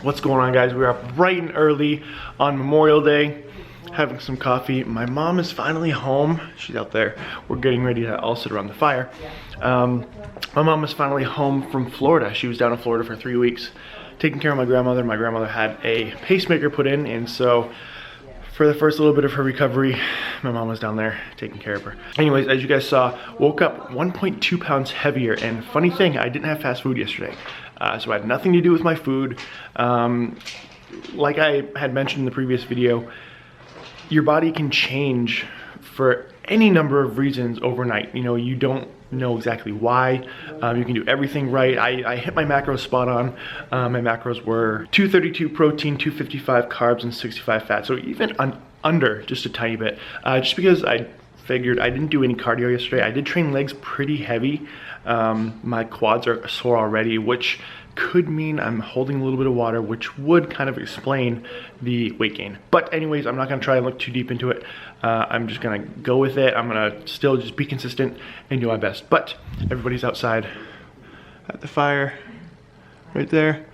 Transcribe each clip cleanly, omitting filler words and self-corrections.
What's going on, guys? We're up bright and early on Memorial Day, having some coffee. My mom is finally home. She's out there. We're getting ready to all sit around the fire. My mom is finally home from Florida. She was down in Florida for 3 weeks, taking care of my grandmother. My grandmother had a pacemaker put in, and so for the first little bit of her recovery, my mom was down there taking care of her. Anyways, as you guys saw, woke up 1.2 pounds heavier, and funny thing, I didn't have fast food yesterday. So it had nothing to do with my food. Like I had mentioned in the previous video, your body can change for any number of reasons overnight. You know, you don't know exactly why. You can do everything right. I hit my macros spot on. My macros were 232 protein, 255 carbs, and 65 fat. So even under just a tiny bit. Just because I figured I didn't do any cardio yesterday. I did train legs pretty heavy. My quads are sore already, which could mean I'm holding a little bit of water, which would kind of explain the weight gain. But anyways, I'm not gonna try and look too deep into it. I'm just gonna go with it. I'm gonna still just be consistent and do my best. But everybody's outside at the fire right there.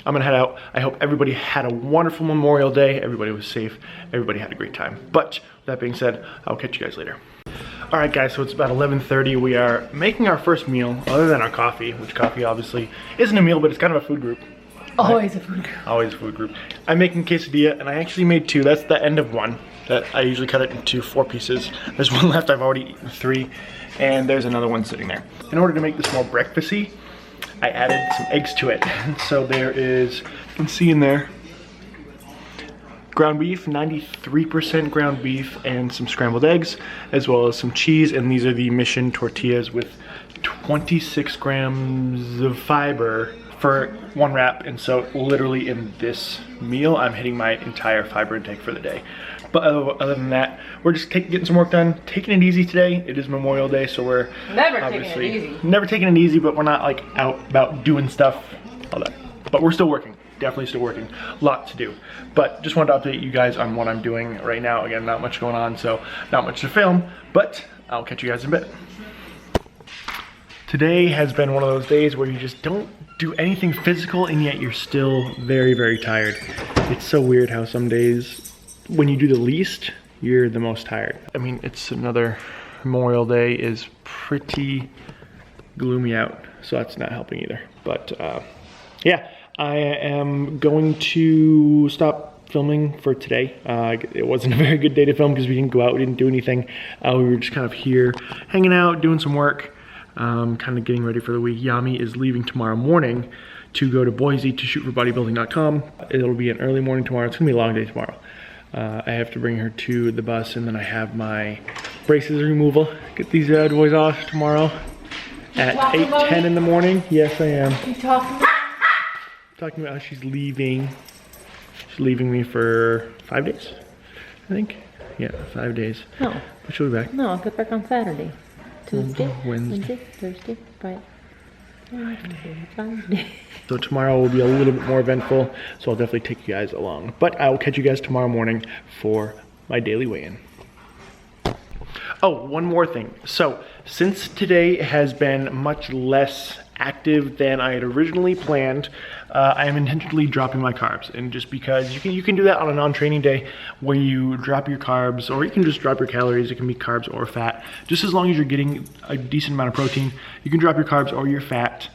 I'm gonna head out. I hope everybody had a wonderful Memorial Day. Everybody was safe. Everybody had a great time. But with that being said, I'll catch you guys later. All right, guys, so it's about 11:30. We are making our first meal, other than our coffee, which coffee obviously isn't a meal, but it's kind of a food group. Always a food group. Always a food group. I'm making quesadilla, and I actually made 2. That's the end of one. That I usually cut it into 4 pieces. There's one left, I've already eaten 3, and there's another one sitting there. In order to make this more breakfasty, I added some eggs to it. So there is, you can see in there, ground beef, 93% ground beef, and some scrambled eggs, as well as some cheese. And these are the Mission tortillas with 26 grams of fiber for 1 wrap. And so literally in this meal, I'm hitting my entire fiber intake for the day. But other than that, we're just getting some work done, taking it easy today. It is Memorial Day, so we're never taking it easy. Never taking it easy, but we're not like out about doing stuff, all that. But we're still working. Definitely still working, a lot to do. But just wanted to update you guys on what I'm doing right now. Again, not much going on, so not much to film, but I'll catch you guys in a bit. Today has been one of those days where you just don't do anything physical and yet you're still very, very tired. It's so weird how some days when you do the least, you're the most tired. I mean, it's another Memorial Day is pretty gloomy out, so that's not helping either. But yeah. I am going to stop filming for today. It wasn't a very good day to film because we didn't go out, we didn't do anything. We were just kind of here hanging out, doing some work, kind of getting ready for the week. Yami is leaving tomorrow morning to go to Boise to shoot for bodybuilding.com. It'll be an early morning tomorrow. It's gonna be a long day tomorrow. I have to bring her to the bus, and then I have my braces removal. Get these bad boys off tomorrow at 8:10 in the morning. Yes, I am. You Talking about how she's leaving. She's leaving me for 5 days, I think. Yeah, 5 days. No. But she'll be back. No, I'll get back on Saturday. Tuesday, Wednesday, Thursday, Friday. Friday. So tomorrow will be a little bit more eventful, so I'll definitely take you guys along. But I will catch you guys tomorrow morning for my daily weigh-in. Oh, one more thing. So since today has been much less active than I had originally planned, I am intentionally dropping my carbs, and just because you can do that on a non-training day where you drop your carbs, or you can just drop your calories. It can be carbs or fat, just as long as you're getting a decent amount of protein. You can drop your carbs or your fat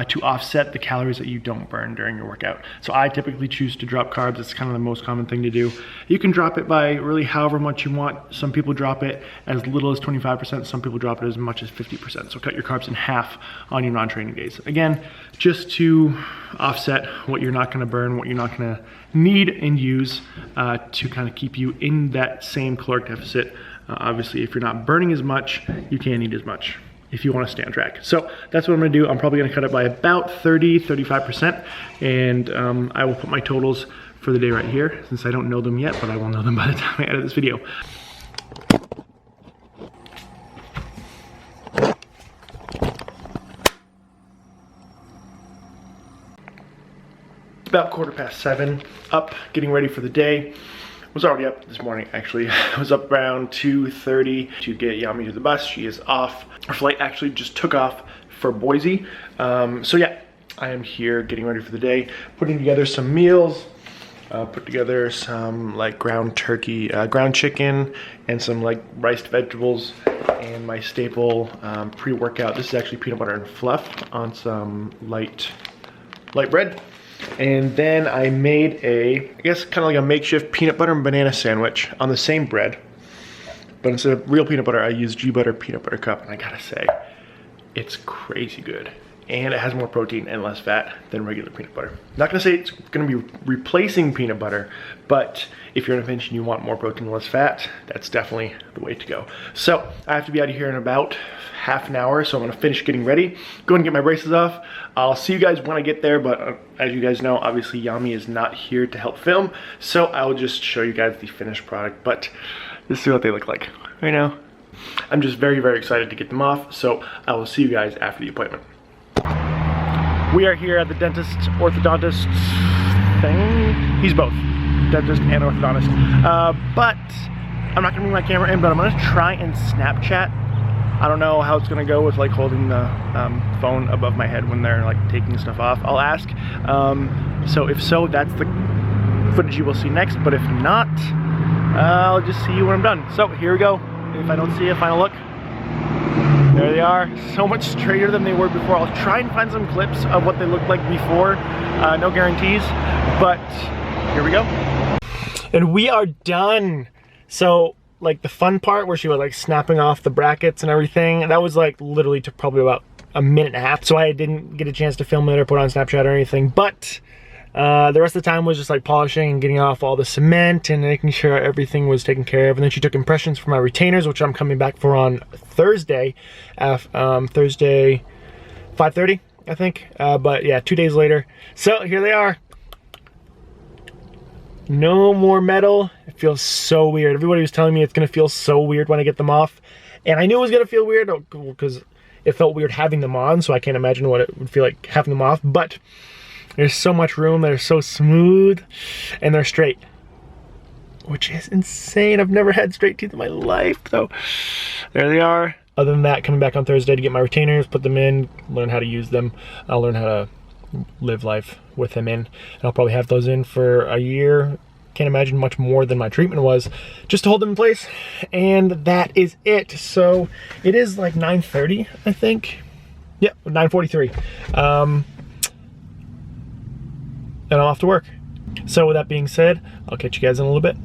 to offset the calories that you don't burn during your workout. So I typically choose to drop carbs. It's kind of the most common thing to do. You can drop it by really however much you want. Some people drop it as little as 25%. Some people drop it as much as 50%. So cut your carbs in half on your non-training days. Again, just to offset what you're not gonna burn, what you're not gonna need and use to kind of keep you in that same caloric deficit. Obviously, if you're not burning as much, you can't eat as much if you want to stay on track. So that's what I'm gonna do. I'm probably gonna cut it by about 35%, and I will put my totals for the day right here, since I don't know them yet, but I will know them by the time I edit this video. It's about 7:15, up, getting ready for the day. Was already up this morning, actually. I was up around 2:30 to get Yami to the bus. She is off. Her flight actually just took off for Boise. So yeah, I am here getting ready for the day, putting together some meals. Put together some like ground turkey, ground chicken, and some like riced vegetables, and my staple pre-workout. This is actually peanut butter and fluff on some light bread. And then I made I guess kind of like a makeshift peanut butter and banana sandwich on the same bread. But instead of real peanut butter, I used GBUTTER peanut butter cup, and I gotta say, it's crazy good. And it has more protein and less fat than regular peanut butter. Not gonna say it's gonna be replacing peanut butter, but if you're in a pinch and you want more protein and less fat, that's definitely the way to go. So I have to be out of here in about half an hour, so I'm gonna finish getting ready, go and get my braces off. I'll see you guys when I get there, but as you guys know, obviously Yami is not here to help film, so I'll just show you guys the finished product. But this is what they look like right now. I'm just very, very excited to get them off, so I will see you guys after the appointment. We are here at the dentist, orthodontist thing. He's both, dentist and orthodontist. But I'm not gonna bring my camera in, but I'm gonna try and Snapchat. I don't know how it's gonna go with like holding the phone above my head when they're like taking stuff off. I'll ask. So if so, that's the footage you will see next. But if not, I'll just see you when I'm done. So here we go. If I don't see a final look. There they are, so much straighter than they were before. I'll try and find some clips of what they looked like before. No guarantees, but here we go. And we are done. So like the fun part where she was like snapping off the brackets and everything, that was like literally took probably about a minute and a half. So I didn't get a chance to film it or put on Snapchat or anything, but the rest of the time was just like polishing and getting off all the cement and making sure everything was taken care of. And then she took impressions for my retainers, which I'm coming back for on Thursday, Thursday 5:30, I think. But yeah, 2 days later. So here they are. No more metal. It feels so weird. Everybody was telling me it's gonna feel so weird when I get them off. And I knew it was gonna feel weird because it felt weird having them on, so I can't imagine what it would feel like having them off. But there's so much room, they're so smooth, and they're straight, which is insane. I've never had straight teeth in my life, so there they are. Other than that, coming back on Thursday to get my retainers, put them in, learn how to use them. I'll learn how to live life with them in, and I'll probably have those in for a year. Can't imagine much more than my treatment was, just to hold them in place, and that is it. So it is like 9:30, I think. Yeah, 9:43. And I'm off to work. So with that being said, I'll catch you guys in a little bit.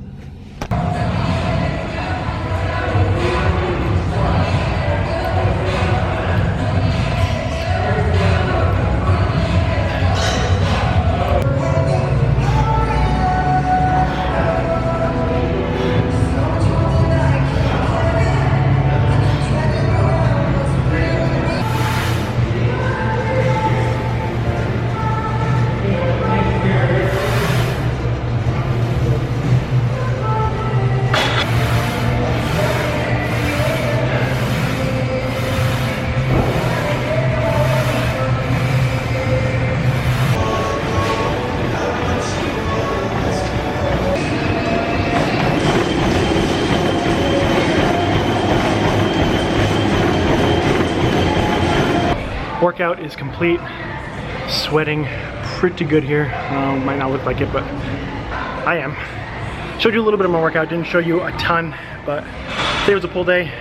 Workout is complete. Sweating pretty good here. Might not look like it, but I am. Showed you a little bit of my workout, didn't show you a ton, but today was a pull day.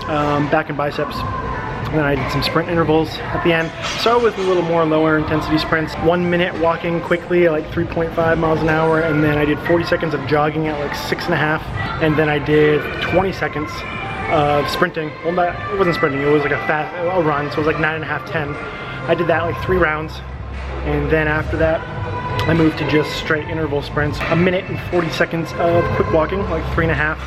Back and biceps. And then I did some sprint intervals at the end. Started with a little more lower intensity sprints. 1 minute walking quickly at like 3.5 miles an hour, and then I did 40 seconds of jogging at like 6.5, and then I did 20 seconds of sprinting. Well, it wasn't sprinting, it was like a run, so it was like 9.5, 10. I did that like 3 rounds, and then after that I moved to just straight interval sprints. 1 minute and 40 seconds of quick walking, like 3.5,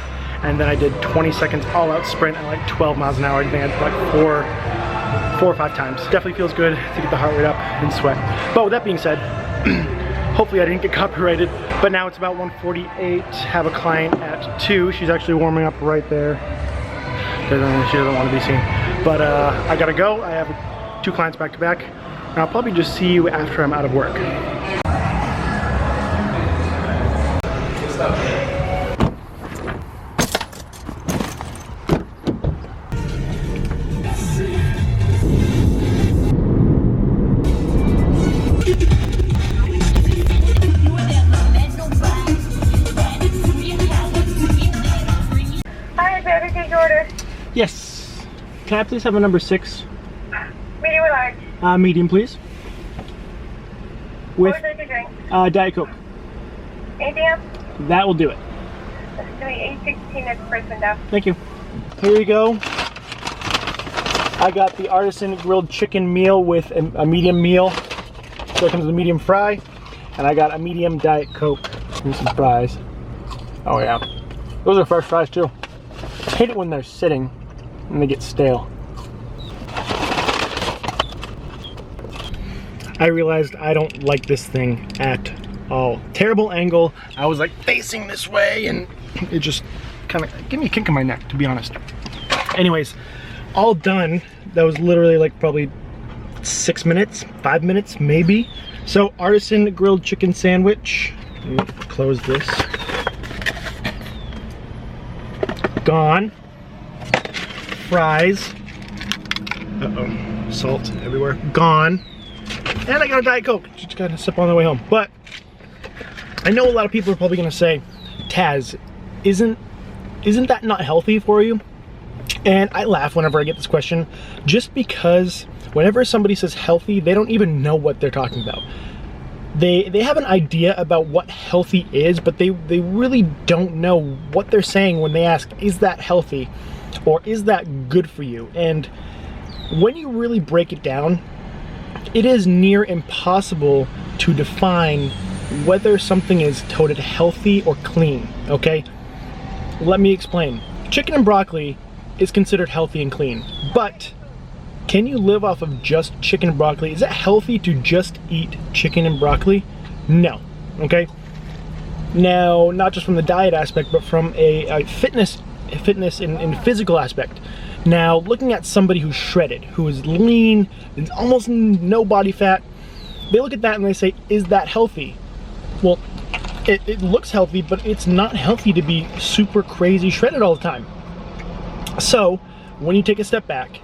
and then I did 20 seconds all out sprint at like 12 miles an hour. I think I did like four or five times. Definitely feels good to get the heart rate up and sweat. But with that being said, hopefully I didn't get copyrighted, but now it's about 1:48, have a client at 2. She's actually warming up right there. She doesn't want to be seen. But I gotta go. I have 2 clients back to back, and I'll probably just see you after I'm out of work. Can I please have a number 6? Medium or large? Medium, please. With What would you like to drink? Diet Coke. Anything else? That will do it. Let's do 816 at the first window. Thank you. Here you go. I got the artisan grilled chicken meal with a medium meal. So it comes with a medium fry. And I got a medium Diet Coke and some fries. Oh yeah. Those are fresh fries too. I hate it when they're sitting and they get stale. I realized I don't like this thing at all. Terrible angle. I was like facing this way and it just kind of gave me a kick in my neck, to be honest. Anyways, all done. That was literally like probably 6 minutes, 5 minutes maybe. So artisan grilled chicken sandwich. Let me close this. Gone. Fries. Uh-oh, salt everywhere. Gone. And I got a Diet Coke. Just got to sip on the way home. But I know a lot of people are probably gonna say, Taz, isn't that not healthy for you? And I laugh whenever I get this question, just because whenever somebody says healthy, they don't even know what they're talking about. They have an idea about what healthy is, but they really don't know what they're saying when they ask, is that healthy? Or is that good for you? And when you really break it down, it is near impossible to define whether something is toted healthy or clean, okay? Let me explain. Chicken and broccoli is considered healthy and clean, but can you live off of just chicken and broccoli? Is it healthy to just eat chicken and broccoli? No, okay? Now, not just from the diet aspect, but from a fitness and physical aspect. Now, looking at somebody who's shredded, who is lean, and almost no body fat, they look at that and they say, is that healthy? Well, it looks healthy, but it's not healthy to be super crazy shredded all the time. So, when you take a step back,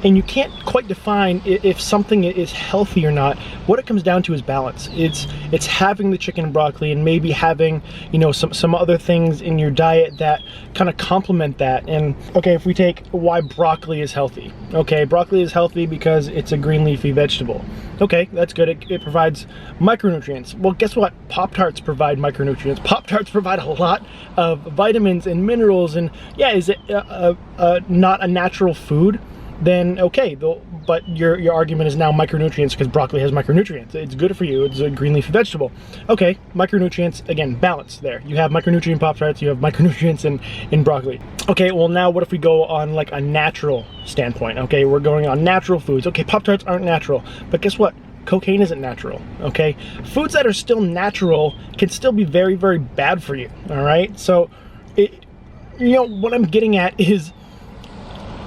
and you can't quite define if something is healthy or not, what it comes down to is balance. It's having the chicken and broccoli and maybe having, you know, some other things in your diet that kind of complement that. And okay, if we take why broccoli is healthy. Okay, broccoli is healthy because it's a green leafy vegetable. Okay, that's good. It provides micronutrients. Well, guess what? Pop-Tarts provide micronutrients. Pop-Tarts provide a lot of vitamins and minerals. And yeah, is it not a natural food? Then okay, but your argument is now micronutrients because broccoli has micronutrients. It's good for you. It's a green leafy vegetable. Okay, micronutrients, again, balance there. You have micronutrient Pop-Tarts, you have micronutrients in broccoli. Okay, well now what if we go on like a natural standpoint? Okay, we're going on natural foods. Okay, Pop-Tarts aren't natural, but guess what? Cocaine isn't natural, okay? Foods that are still natural can still be very, very bad for you, all right? So, you know, what I'm getting at is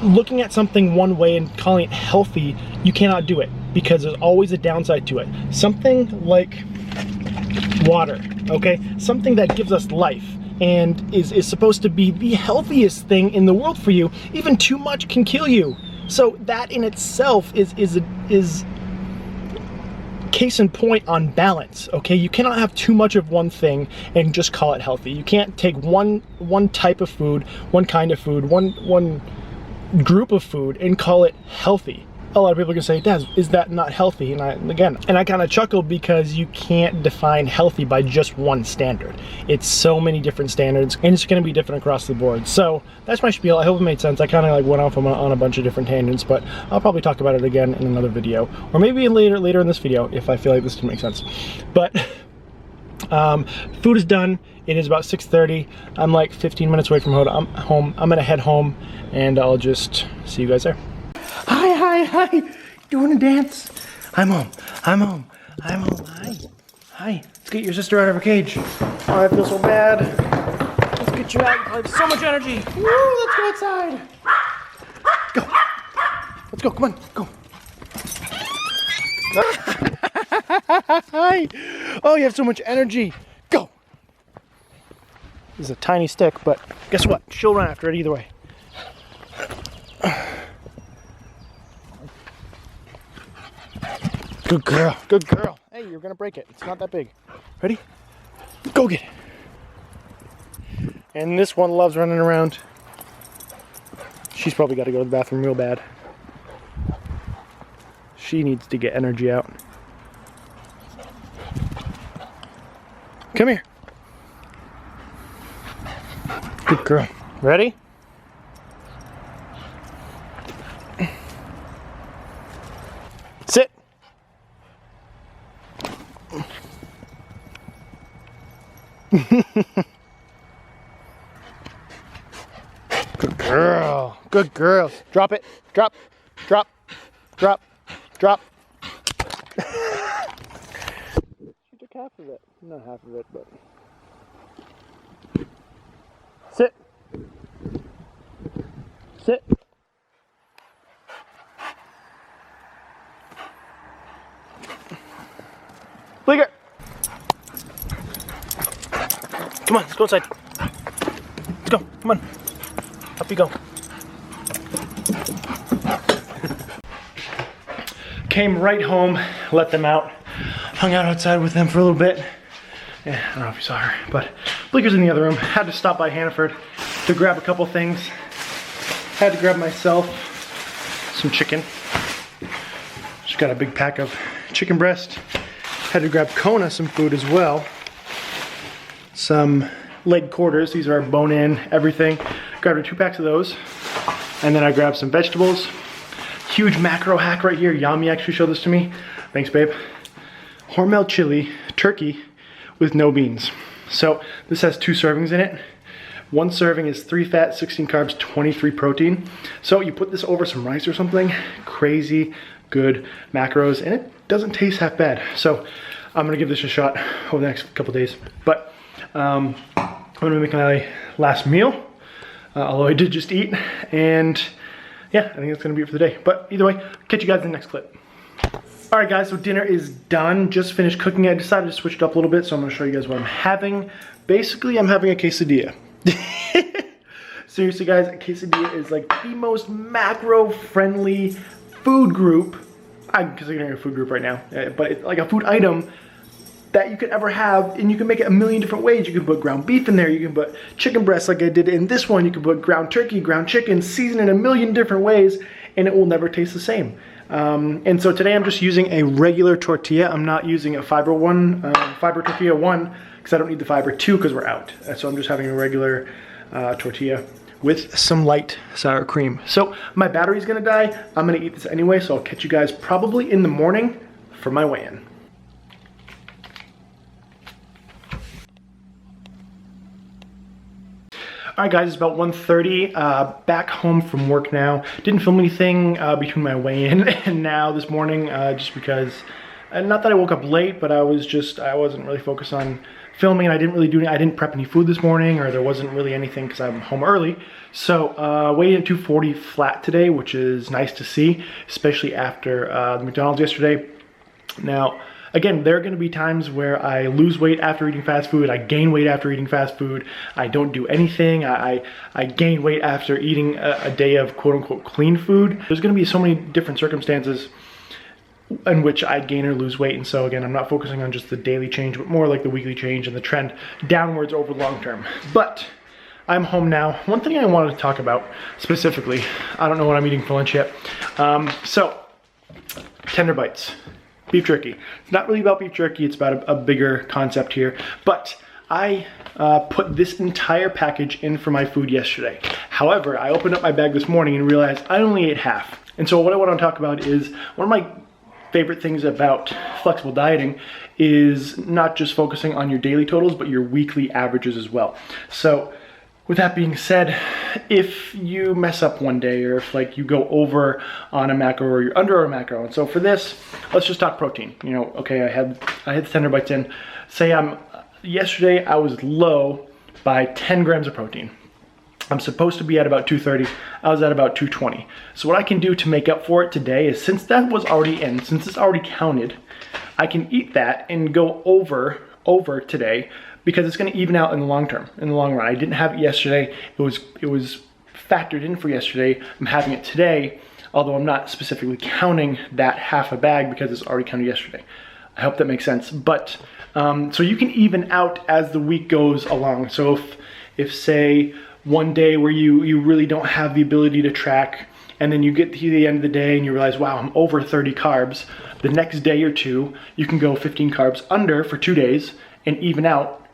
looking at something one way and calling it healthy, you cannot do it because there's always a downside to it. Something like water, okay? Something that gives us life and is supposed to be the healthiest thing in the world for you, even too much can kill you. So that in itself is case in point on balance, okay? You cannot have too much of one thing and just call it healthy. You can't take one type of food, one kind of food, one group of food and call it healthy. A lot of people are gonna say, Daz, is that not healthy? And I kind of chuckle because you can't define healthy by just one standard. It's so many different standards and it's gonna be different across the board. So that's my spiel. I hope it made sense. I kind of like went off on a bunch of different tangents, but I'll probably talk about it again in another video, or maybe later in this video if I feel like this didn't make sense. But food is done. It is about 6:30. I'm like 15 minutes away from home. I'm gonna head home and I'll just see you guys there. Hi. Doing a dance. I'm home. Hi. Let's get your sister out of her cage. Oh, I feel so bad. Let's get you out. I have so much energy. Woo, let's go outside. Go. Let's go, come on, go. Hi. Oh, you have so much energy. Go. This is a tiny stick, but guess what? She'll run after it either way. Good girl, good girl. Hey, you're gonna break it. It's not that big. Ready? Go get it. And this one loves running around. She's probably got to go to the bathroom real bad. She needs to get energy out. Come here. Good girl. Ready? Sit. Good girl. Good girl. Drop it. Drop. Drop. Drop. Drop. She took half of it. Not half of it, but. Sit. Sit. Bleeker. Come on, let's go inside. Let's go. Come on. Up you go. Came right home, let them out, hung out outside with them for a little bit. Yeah, I don't know if you saw her, but Bleeker's in the other room. Had to stop by Hannaford to grab a couple things. Had to grab myself some chicken. Just got a big pack of chicken breast. Had to grab Kona some food as well. Some leg quarters. These are our bone-in, everything. Grabbed her 2 packs of those. And then I grabbed some vegetables. Huge macro hack right here. Yami actually showed this to me. Thanks, babe. Hormel chili turkey with no beans. So this has 2 servings in it. 1 serving is 3 fat, 16 carbs, 23 protein. So you put this over some rice or something, crazy good macros, and it doesn't taste half bad. So I'm gonna give this a shot over the next couple days. But I'm gonna make my last meal, although I did just eat, and yeah, I think that's gonna be it for the day. But either way, catch you guys in the next clip. All right, guys, so dinner is done. Just finished cooking it. I decided to switch it up a little bit, so I'm gonna show you guys what I'm having. Basically, I'm having a quesadilla. Seriously, guys, a quesadilla is like the most macro-friendly food group. I'm considering a food group right now, but it's like a food item that you could ever have, and you can make it a million different ways. You can put ground beef in there, you can put chicken breast like I did in this one, you can put ground turkey, ground chicken, season in a million different ways, and it will never taste the same. And so today I'm just using a regular tortilla. I'm not using a fiber tortilla 1, because I don't need the fiber 2 because we're out. So I'm just having a regular tortilla with some light sour cream. So my battery's gonna die. I'm gonna eat this anyway, so I'll catch you guys probably in the morning for my weigh-in. Alright guys, it's about 1:30, back home from work now. Didn't film anything between my weigh-in and now this morning, just because, not that I woke up late, but I wasn't really focused on filming, and I didn't prep any food this morning, or there wasn't really anything because I'm home early. So weighed in at 240 flat today, which is nice to see, especially after the McDonald's yesterday. Now, again, there are going to be times where I lose weight after eating fast food, I gain weight after eating fast food, I don't do anything, I gain weight after eating a day of quote-unquote clean food. There's going to be so many different circumstances in which I gain or lose weight, and so again, I'm not focusing on just the daily change, but more like the weekly change and the trend downwards over the long term. But I'm home now. One thing I wanted to talk about specifically, I don't know what I'm eating for lunch yet, so tender bites. Beef jerky. It's not really about beef jerky, it's about a bigger concept here. But I put this entire package in for my food yesterday. However, I opened up my bag this morning and realized I only ate half. And so what I want to talk about is one of my favorite things about flexible dieting is not just focusing on your daily totals, but your weekly averages as well. So with that being said, if you mess up one day, or if like you go over on a macro or you're under a macro, and so for this, let's just talk protein. You know, okay, I had the tender bites in. Say yesterday I was low by 10 grams of protein. I'm supposed to be at about 230. I was at about 220. So what I can do to make up for it today is, since that was already in, since it's already counted, I can eat that and go over today, because it's going to even out in the long term, in the long run. I didn't have it yesterday. It was factored in for yesterday. I'm having it today, although I'm not specifically counting that half a bag because it's already counted yesterday. I hope that makes sense. But so you can even out as the week goes along. So if say one day where you really don't have the ability to track, and then you get to the end of the day and you realize, wow, I'm over 30 carbs. The next day or two, you can go 15 carbs under for 2 days and even out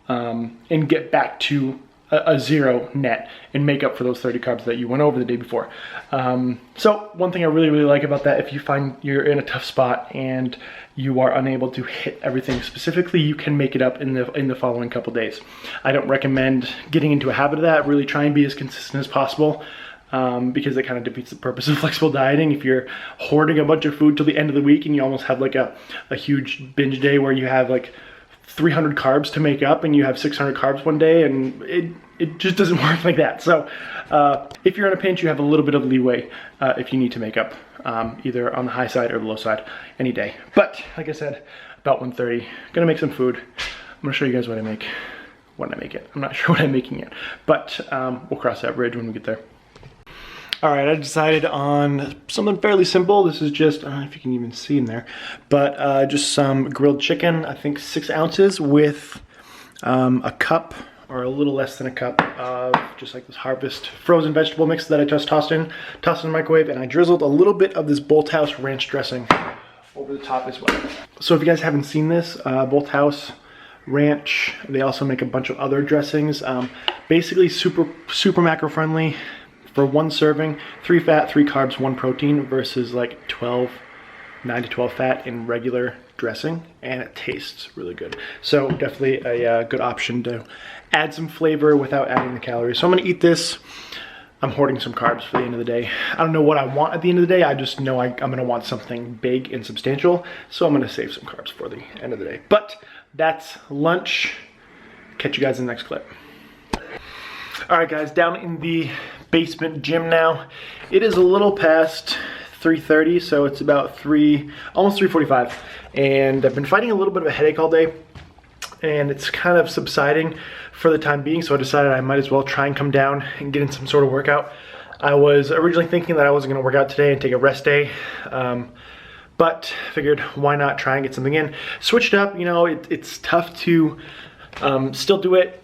and get back to a 0 net and make up for those 30 carbs that you went over the day before. So one thing I really like about that, if you find you're in a tough spot and you are unable to hit everything specifically, you can make it up in the following couple days. I don't recommend getting into a habit of that. Really try and be as consistent as possible, because it kind of defeats the purpose of flexible dieting. If you're hoarding a bunch of food till the end of the week and you almost have like a huge binge day where you have like 300 carbs to make up and you have 600 carbs one day, and it just doesn't work like that. So if you're in a pinch, you have a little bit of leeway if you need to make up, either on the high side or the low side any day. But like I said, about 1:30, gonna make some food. I'm gonna show you guys what I make when I make it. I'm not sure what I'm making yet, but we'll cross that bridge when we get there. All right, I decided on something fairly simple. This is just, I don't know if you can even see in there, but just some grilled chicken, I think 6 ounces with a cup or a little less than a cup of just like this Harvest frozen vegetable mix that I just tossed in the microwave, and I drizzled a little bit of this Bolthouse ranch dressing over the top as well. So if you guys haven't seen this, Bolthouse ranch, they also make a bunch of other dressings. Basically super macro friendly. For one serving, 3 fat, 3 carbs, 1 protein versus like 9 to 12 fat in regular dressing, and it tastes really good. So definitely a good option to add some flavor without adding the calories. So I'm gonna eat this. I'm hoarding some carbs for the end of the day. I don't know what I want at the end of the day. I just know I'm gonna want something big and substantial. So I'm gonna save some carbs for the end of the day. But that's lunch. Catch you guys in the next clip. All right guys, down in the basement gym now. It is a little past 3:30, so it's about almost 3:45, and I've been fighting a little bit of a headache all day, and it's kind of subsiding for the time being, so I decided I might as well try and come down and get in some sort of workout. I was originally thinking that I wasn't gonna work out today and take a rest day, but figured why not try and get something in. Switched up, you know, it's tough to still do it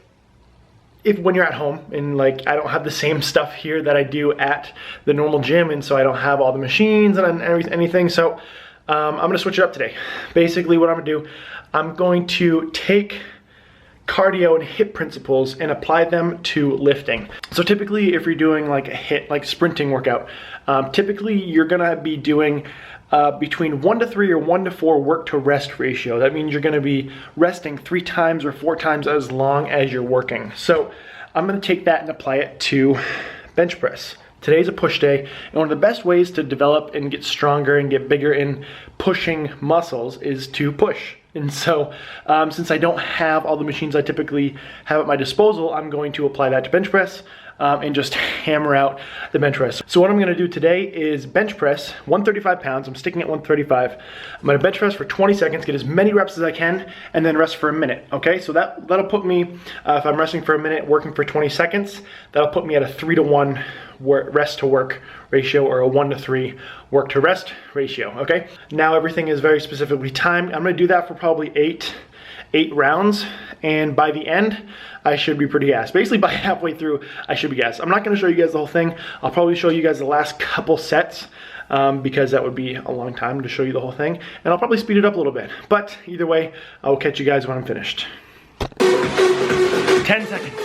when you're at home, and like I don't have the same stuff here that I do at the normal gym, and so I don't have all the machines and anything. So I'm gonna switch it up today. Basically what I'm gonna do, I'm going to take cardio and HIIT principles and apply them to lifting. So typically if you're doing like a HIIT, like sprinting workout, typically you're gonna be doing between 1 to 3 or 1 to 4 work to rest ratio. That means you're gonna be resting 3 times or 4 times as long as you're working. So I'm gonna take that and apply it to bench press. Today's a push day, and one of the best ways to develop and get stronger and get bigger in pushing muscles is to push. And so since I don't have all the machines I typically have at my disposal, I'm going to apply that to bench press and just hammer out the bench press. So what I'm gonna do today is bench press 135 pounds. I'm sticking at 135. I'm gonna bench press for 20 seconds, get as many reps as I can, and then rest for a minute, okay? So that'll put me, if I'm resting for a minute, working for 20 seconds, that'll put me at a 3 to 1 rest to work ratio, or a 1 to 3 work to rest ratio, okay? Now everything is very specifically timed. I'm gonna do that for probably 8 rounds, and by the end, I should be pretty gassed. Basically by halfway through, I should be gassed. I'm not gonna show you guys the whole thing. I'll probably show you guys the last couple sets because that would be a long time to show you the whole thing, and I'll probably speed it up a little bit. But either way, I will catch you guys when I'm finished. 10 seconds.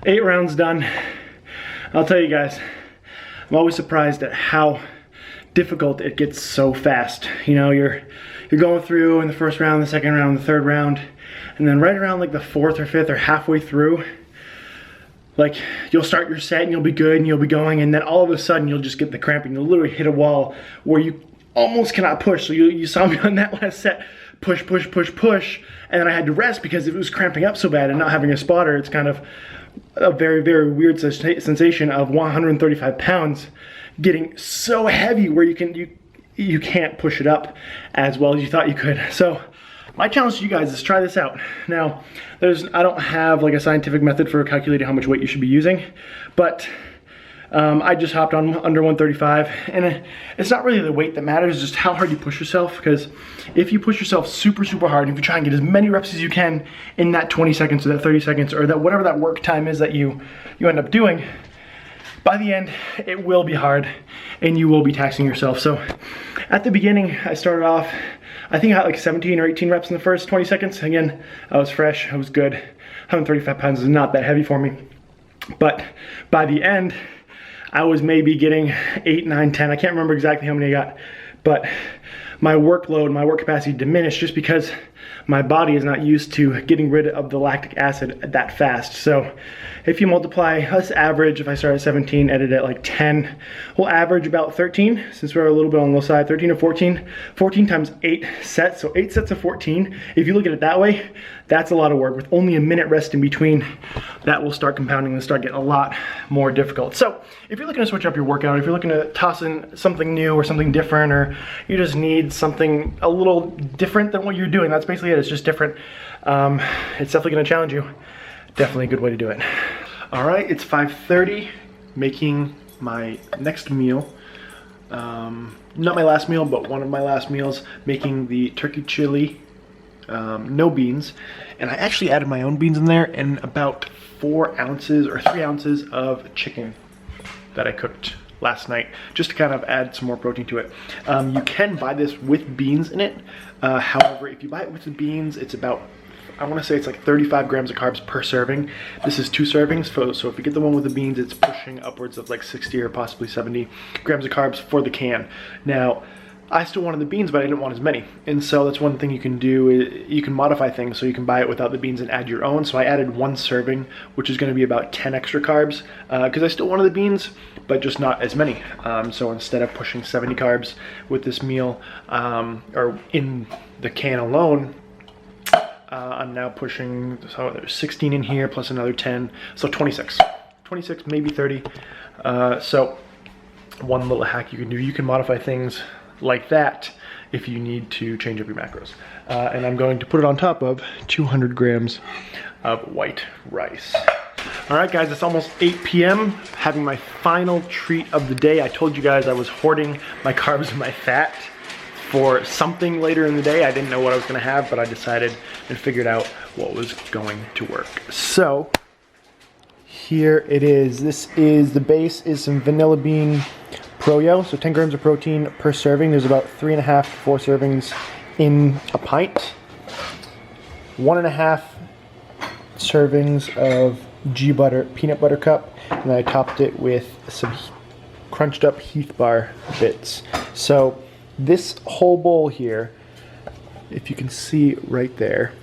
Eight rounds done. I'll tell you guys, I'm always surprised at how difficult it gets so fast. You know, you're going through in the first round, the second round, the third round, and then right around like the 4th or 5th or halfway through, like you'll start your set and you'll be good and you'll be going, and then all of a sudden you'll just get the cramping. You'll literally hit a wall where you almost cannot push. So you saw me on that last set, push, and then I had to rest because it was cramping up so bad, and not having a spotter, it's kind of a very, very weird sensation of 135 pounds getting so heavy where you can't push it up as well as you thought you could. So my challenge to you guys is try this out. Now, I don't have like a scientific method for calculating how much weight you should be using, but I just hopped on under 135, and it's not really the weight that matters, it's just how hard you push yourself, because if you push yourself super, super hard, if you try and get as many reps as you can in that 20 seconds or that 30 seconds or that whatever that work time is that you end up doing, by the end, it will be hard and you will be taxing yourself. So at the beginning, I started off, I think I had like 17 or 18 reps in the first 20 seconds. Again, I was fresh, I was good. 135 pounds is not that heavy for me. But by the end, I was maybe getting 8, 9, 10. I can't remember exactly how many I got, but my workload, my work capacity diminished just because my body is not used to getting rid of the lactic acid that fast. So if you multiply, let's average, if I start at 17, edit at like 10, we'll average about 13, since we're a little bit on the low side, 13 to 14. 14 times 8 sets, so 8 sets of 14. If you look at it that way, that's a lot of work. With only a minute rest in between, that will start compounding and start getting a lot more difficult. So if you're looking to switch up your workout, if you're looking to toss in something new or something different, or you just need something a little different than what you're doing, that's basically it, it's just different. It's definitely gonna challenge you. Definitely a good way to do it. All right, it's 5:30, making my next meal. Not my last meal, but one of my last meals, making the turkey chili, no beans. And I actually added my own beans in there and about 4 ounces or 3 ounces of chicken that I cooked last night, just to kind of add some more protein to it. You can buy this with beans in it. However, if you buy it with the beans, it's about, I want to say it's like 35 grams of carbs per serving. This is 2 servings, so if you get the one with the beans, it's pushing upwards of like 60 or possibly 70 grams of carbs for the can. Now, I still wanted the beans, but I didn't want as many. And so that's one thing you can do. You can modify things, so you can buy it without the beans and add your own. So I added 1 serving, which is gonna be about 10 extra carbs, because I still wanted the beans, but just not as many. So instead of pushing 70 carbs with this meal, or in the can alone, I'm now pushing, so there's 16 in here, plus another 10, so 26. 26, maybe 30. So one little hack you can do, you can modify things like that if you need to change up your macros. And I'm going to put it on top of 200 grams of white rice. All right, guys, it's almost 8 p.m. Having my final treat of the day. I told you guys I was hoarding my carbs and my fat for something later in the day. I didn't know what I was gonna have, but I decided and figured out what was going to work. So here it is. This is, the base is some vanilla bean Pro-Yo, so 10 grams of protein per serving. There's about 3.5 to 4 servings in a pint. 1.5 servings of GBUTTER peanut butter cup, and then I topped it with some crunched up Heath bar bits. So this whole bowl here, if you can see right there,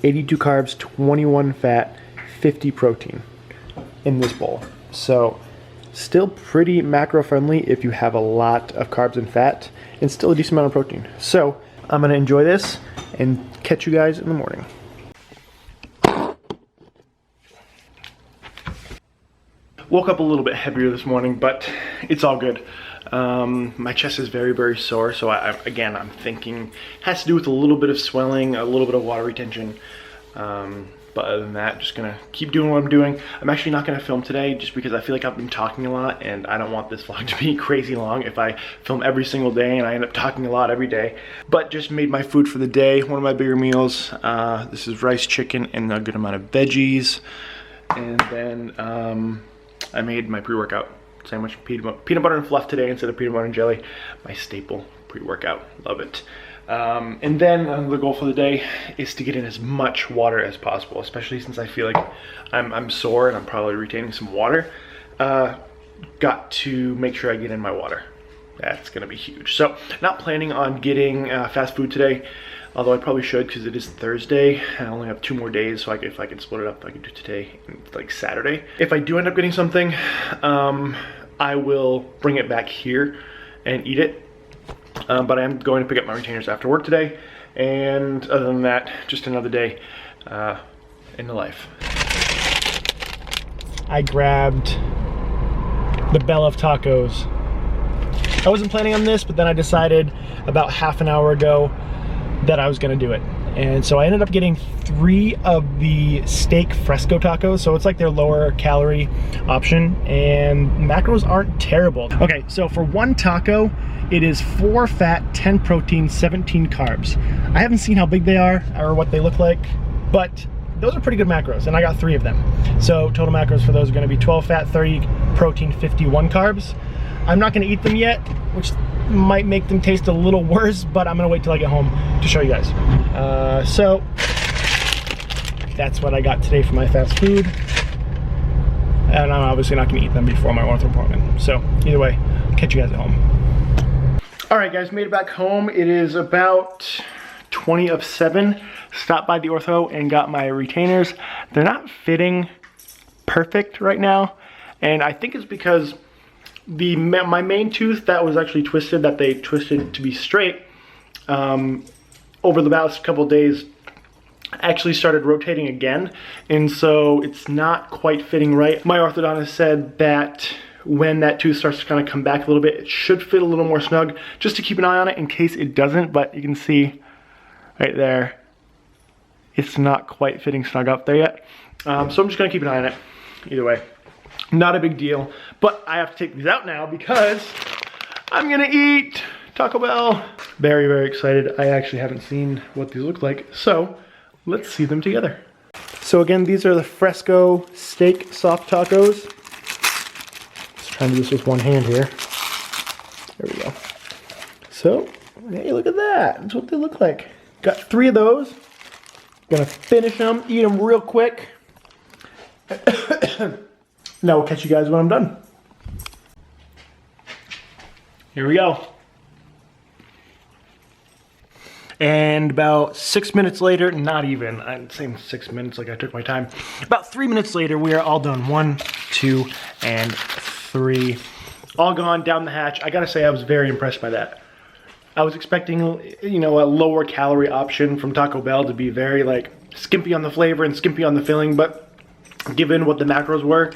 82 carbs, 21 fat, 50 protein in this bowl. So still pretty macro friendly if you have a lot of carbs and fat, and still a decent amount of protein. So I'm gonna enjoy this and catch you guys in the morning. Woke up a little bit heavier this morning, but it's all good. My chest is very, very sore, so again, I'm thinking it has to do with a little bit of swelling, a little bit of water retention. But other than that, just gonna keep doing what I'm doing. I'm actually not gonna film today just because I feel like I've been talking a lot, and I don't want this vlog to be crazy long if I film every single day and I end up talking a lot every day. But just made my food for the day, one of my bigger meals. This is rice, chicken, and a good amount of veggies. And then I made my pre-workout sandwich, peanut butter and fluff today instead of peanut butter and jelly. My staple pre-workout, love it. And then the goal for the day is to get in as much water as possible, especially since I feel like I'm sore and I'm probably retaining some water. Got to make sure I get in my water. That's gonna be huge. So not planning on getting fast food today, although I probably should because it is Thursday. I only have 2 more days, so if I can split it up, I can do today and like Saturday. If I do end up getting something, I will bring it back here and eat it. But I am going to pick up my retainers after work today, and other than that, just another day in the life. I grabbed the Bell of Tacos. I wasn't planning on this, but then I decided about half an hour ago that I was gonna do it. And so I ended up getting 3 of the steak fresco tacos. So it's like their lower calorie option, and macros aren't terrible. Okay, so for 1 taco, it is 4 fat, 10 protein, 17 carbs. I haven't seen how big they are or what they look like, but those are pretty good macros, and I got 3 of them. So total macros for those are gonna be 12 fat, 30 protein, 51 carbs. I'm not gonna eat them yet, which might make them taste a little worse, but I'm gonna wait till I get home to show you guys. So that's what I got today for my fast food. And I'm obviously not gonna eat them before my ortho appointment. So either way, I'll catch you guys at home. All right, guys, made it back home. It is about 20 of 7. Stopped by the ortho and got my retainers. They're not fitting perfect right now, and I think it's because my main tooth that was actually twisted, that they twisted to be straight, over the last couple of days actually started rotating again, and so it's not quite fitting right. My orthodontist said that when that tooth starts to kind of come back a little bit, it should fit a little more snug, just to keep an eye on it in case it doesn't. But you can see right there, it's not quite fitting snug up there yet. So I'm just gonna keep an eye on it. Either way, not a big deal, but I have to take these out now because I'm gonna eat Taco Bell. Very, very excited. I actually haven't seen what these look like, so let's see them together. So again, these are the fresco steak soft tacos. Just trying to do this with one hand here. There we go. So, hey, look at that. That's what they look like. Got 3 of those. Gonna finish them, eat them real quick. Now we'll catch you guys when I'm done. Here we go. And about 6 minutes later, not even, I'm saying 6 minutes like I took my time. About 3 minutes later, we are all done. 1, 2, and 3. All gone down the hatch. I gotta say, I was very impressed by that. I was expecting, you know, a lower calorie option from Taco Bell to be very like skimpy on the flavor and skimpy on the filling, but given what the macros were,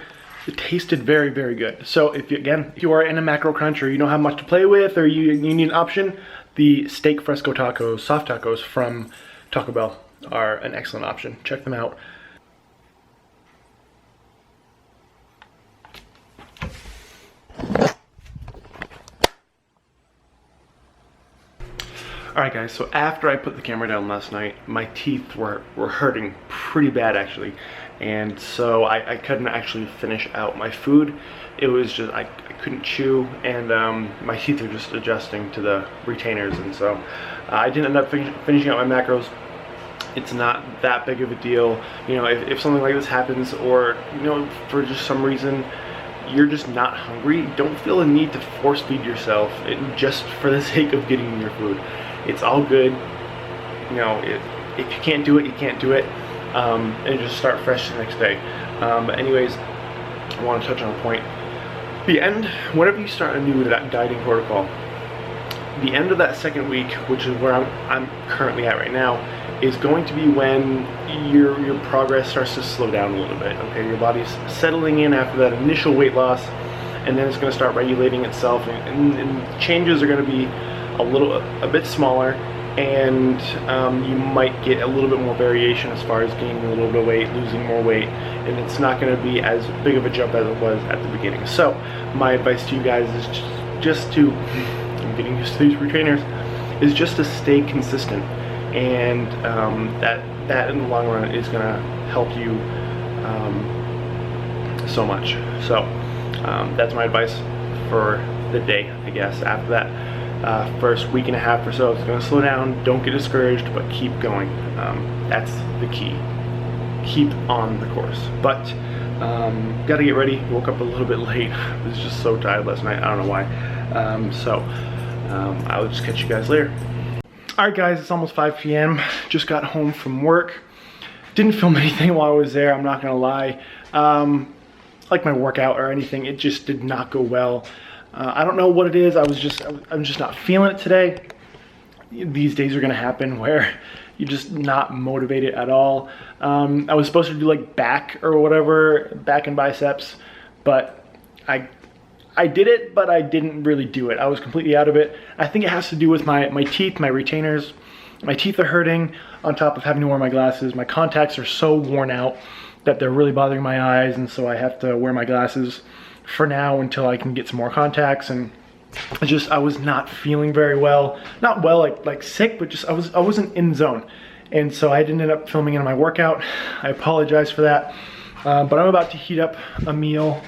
it tasted very, very good. So if you are in a macro crunch, or you don't have much to play with, or you need an option, the steak fresco tacos, soft tacos from Taco Bell are an excellent option. Check them out. Alright guys, so after I put the camera down last night, my teeth were hurting pretty bad actually. And so I couldn't actually finish out my food. It was just, I couldn't chew, and my teeth are just adjusting to the retainers. And so I didn't end up finishing out my macros. It's not that big of a deal. You know, if something like this happens, or, you know, for just some reason, you're just not hungry, don't feel the need to force feed yourself just for the sake of getting your food. It's all good. You know, if you can't do it, you can't do it. And just start fresh the next day. But anyways, I want to touch on a point. Whenever you start a new dieting protocol, the end of that second week, which is where I'm currently at right now, is going to be when your progress starts to slow down a little bit. Okay, your body's settling in after that initial weight loss, and then it's going to start regulating itself, and changes are going to be a bit smaller, and you might get a little bit more variation as far as gaining a little bit of weight, losing more weight, and it's not going to be as big of a jump as it was at the beginning. So my advice to you guys is just to, I'm getting used to these retainers, is just to stay consistent, and that in the long run is going to help you so much. So that's my advice for the day, I guess. After that first week and a half or so, it's going to slow down. Don't get discouraged, but keep going. That's the key. Keep on the course. But gotta get ready. Woke up a little bit late. I was just so tired last night. I don't know why. I'll just catch you guys later. Alright guys, it's almost 5 p.m. Just got home from work. Didn't film anything while I was there, I'm not gonna lie. Like my workout or anything, it just did not go well. I don't know what it is. I'm just not feeling it today. these days are gonna happen where you're just not motivated at all. I was supposed to do like back or whatever, back and biceps, but I did it, but I didn't really do it. I was completely out of it. I think it has to do with my teeth, my retainers. My teeth are hurting on top of having to wear my glasses. My contacts are so worn out that they're really bothering my eyes, and so I have to wear my glasses for now until I can get some more contacts. And I was not feeling very well. Not well, like sick, but just I wasn't in zone. And so I ended up filming in my workout. I apologize for that. But I'm about to heat up a meal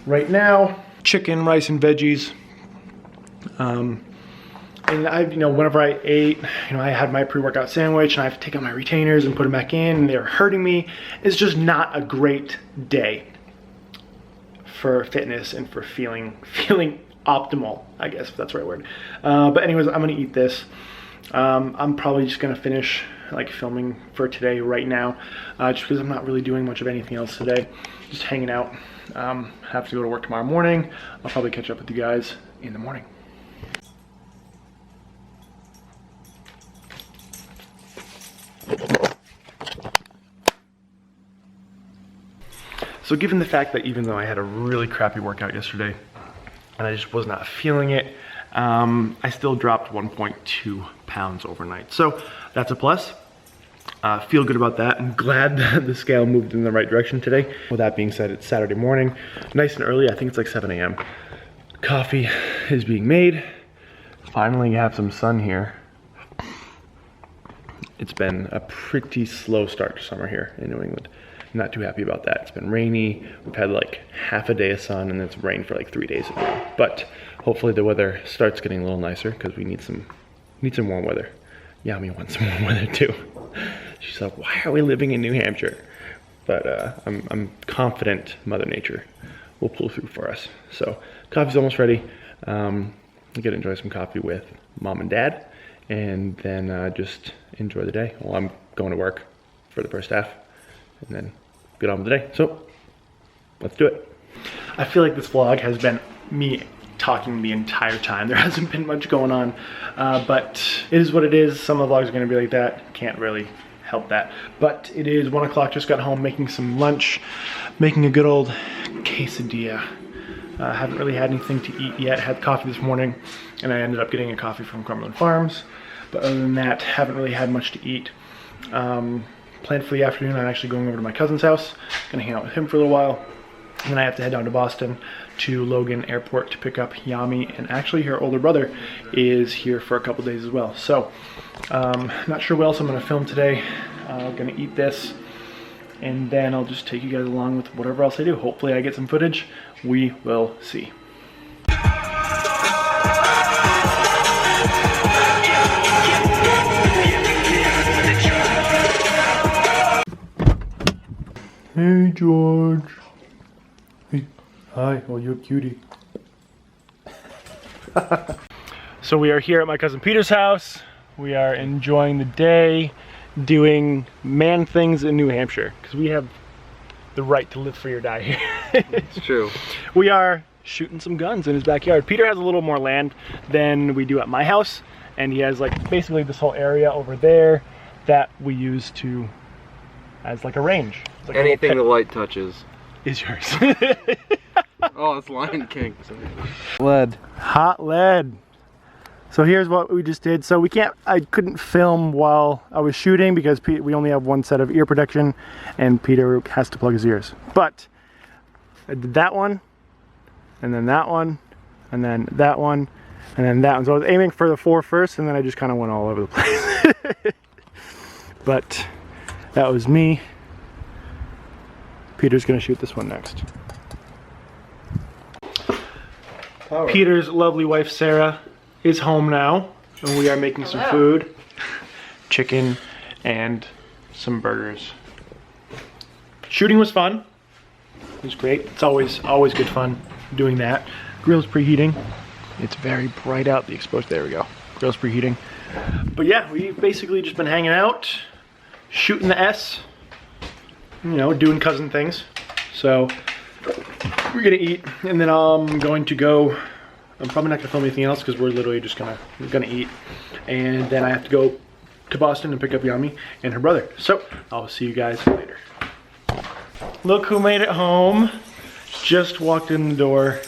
right now. Chicken, rice, and veggies. And whenever I ate, I had my pre-workout sandwich and I have to take out my retainers and put them back in, and they're hurting me. It's just not a great day for fitness and for feeling optimal, I guess, if that's the right word. But anyways, I'm gonna eat this. I'm probably just gonna finish like filming for today right now, just because I'm not really doing much of anything else today. Just hanging out. Have to go to work tomorrow morning. I'll probably catch up with you guys in the morning. So given the fact that even though I had a really crappy workout yesterday and I just was not feeling it, I still dropped 1.2 pounds overnight. So that's a plus. Feel good about that. I'm glad that the scale moved in the right direction today. With that being said, it's Saturday morning, nice and early. I think it's like 7 a.m. Coffee is being made. Finally have some sun here. It's been a pretty slow start to summer here in New England. Not too happy about that. It's been rainy. We've had like half a day of sun and it's rained for like 3 days in a row. But hopefully the weather starts getting a little nicer because we need some warm weather. Yami wants some warm weather too. She's like, why are we living in New Hampshire? But I'm confident Mother Nature will pull through for us. So coffee's almost ready. I'm gonna enjoy some coffee with Mom and Dad, and then just enjoy the day. Well, I'm going to work for the first half, and then get on with the day. So let's do it. I feel like this vlog has been me talking the entire time. There hasn't been much going on, but it is what it is. Some of the vlogs are gonna be like that. Can't really help that. But it is 1 o'clock, just got home making some lunch, making a good old quesadilla. Haven't really had anything to eat yet. Had coffee this morning, and I ended up getting a coffee from Cumberland Farms. But other than that, haven't really had much to eat. Planned for the afternoon, I'm actually going over to my cousin's house. Gonna hang out with him for a little while. And then I have to head down to Boston to Logan Airport to pick up Yami. And actually her older brother is here for a couple days as well. So, not sure what else I'm gonna film today. Gonna eat this, and then I'll just take you guys along with whatever else I do. Hopefully I get some footage. We will see. Hey, George. Hey. Hi. Oh, you're a cutie. So we are here at my cousin Peter's house. We are enjoying the day, doing man things in New Hampshire, because we have the right to live free or die here. It's true. We are shooting some guns in his backyard. Peter has a little more land than we do at my house, and he has like basically this whole area over there that we use to as like a range. It's like anything the light touches is yours. Oh, it's Lion King. Lead. Hot lead. So here's what we just did. So I couldn't film while I was shooting because we only have one set of ear protection and Peter has to plug his ears. But I did that one, and then that one, and then that one, and then that one. So I was aiming for the 4 first, and then I just kind of went all over the place. But that was me. Peter's gonna shoot this one next. Power. Peter's lovely wife, Sarah, is home now, and we are making some food. Chicken and some burgers. Shooting was fun. It was great. It's always good fun doing that. Grill's preheating. It's very bright out, the exposure, there we go. Grill's preheating. But yeah, we've basically just been hanging out, shooting the S, doing cousin things. So we're gonna eat, and then I'm going to go I'm probably not gonna film anything else because we're literally just gonna eat. And then I have to go to Boston and pick up Yami and her brother. So I'll see you guys later. Look who made it home. Just walked in the door.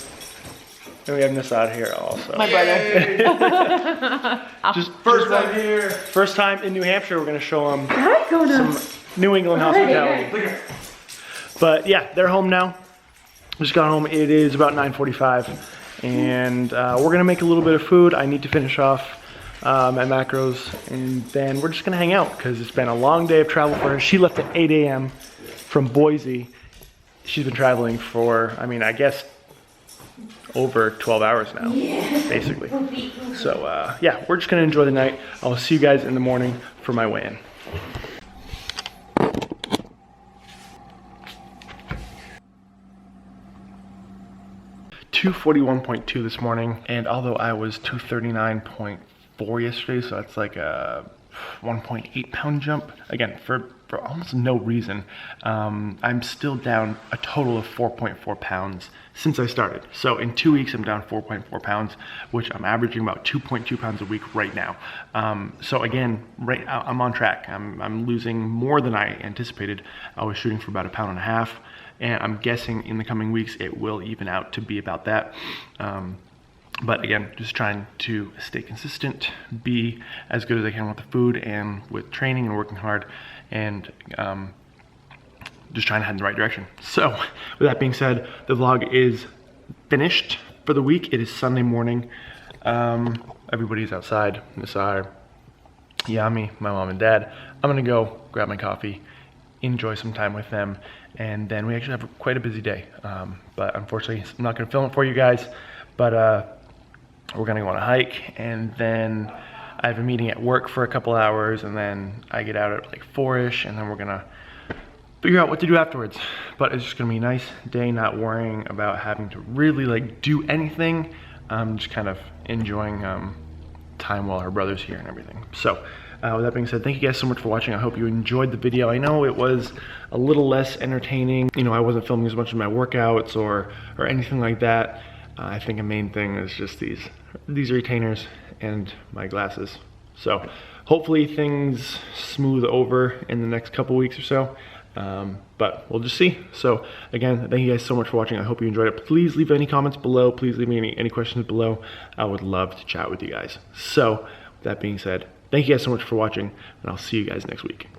And we have Nissa here also. My brother. just first time here. First time in New Hampshire. We're gonna show them some New England hospitality. But yeah, they're home now. Just got home. It is about 9:45, and we're gonna make a little bit of food. I need to finish off at Macros, and then we're just gonna hang out because it's been a long day of travel for her. She left at 8 a.m. from Boise. She's been traveling for, I mean, I guess over 12 hours now, basically. So yeah, we're just gonna enjoy the night. I'll see you guys in the morning for my weigh-in. 241.2 this morning, and although I was 239.4 yesterday, so that's like a 1.8 pound jump, again, for almost no reason, I'm still down a total of 4.4 pounds since I started. So in 2 weeks, I'm down 4.4 pounds, which I'm averaging about 2.2 pounds a week right now. So again, I'm on track. I'm losing more than I anticipated. I was shooting for about 1.5 pounds, and I'm guessing in the coming weeks it will even out to be about that. But again, just trying to stay consistent, be as good as I can with the food and with training and working hard, and just trying to head in the right direction. So with that being said, the vlog is finished for the week. It is Sunday morning. Everybody's outside. Nissa, Yami, my mom and dad. I'm gonna go grab my coffee, enjoy some time with them, and then we actually have quite a busy day. But unfortunately, I'm not gonna film it for you guys, but we're gonna go on a hike, and then I have a meeting at work for a couple hours, and then I get out at like 4-ish, and then we're gonna figure out what to do afterwards. But it's just gonna be a nice day, not worrying about having to really like do anything. Just kind of enjoying time while her brother's here and everything. So with that being said, thank you guys so much for watching. I hope you enjoyed the video. I know it was a little less entertaining. You know, I wasn't filming as much of my workouts or anything like that. I think a main thing is just these retainers and my glasses. So hopefully things smooth over in the next couple weeks or so. But we'll just see. So again, thank you guys so much for watching. I hope you enjoyed it. Please leave any comments below. Please leave me any questions below. I would love to chat with you guys. So with that being said, thank you guys so much for watching, and I'll see you guys next week.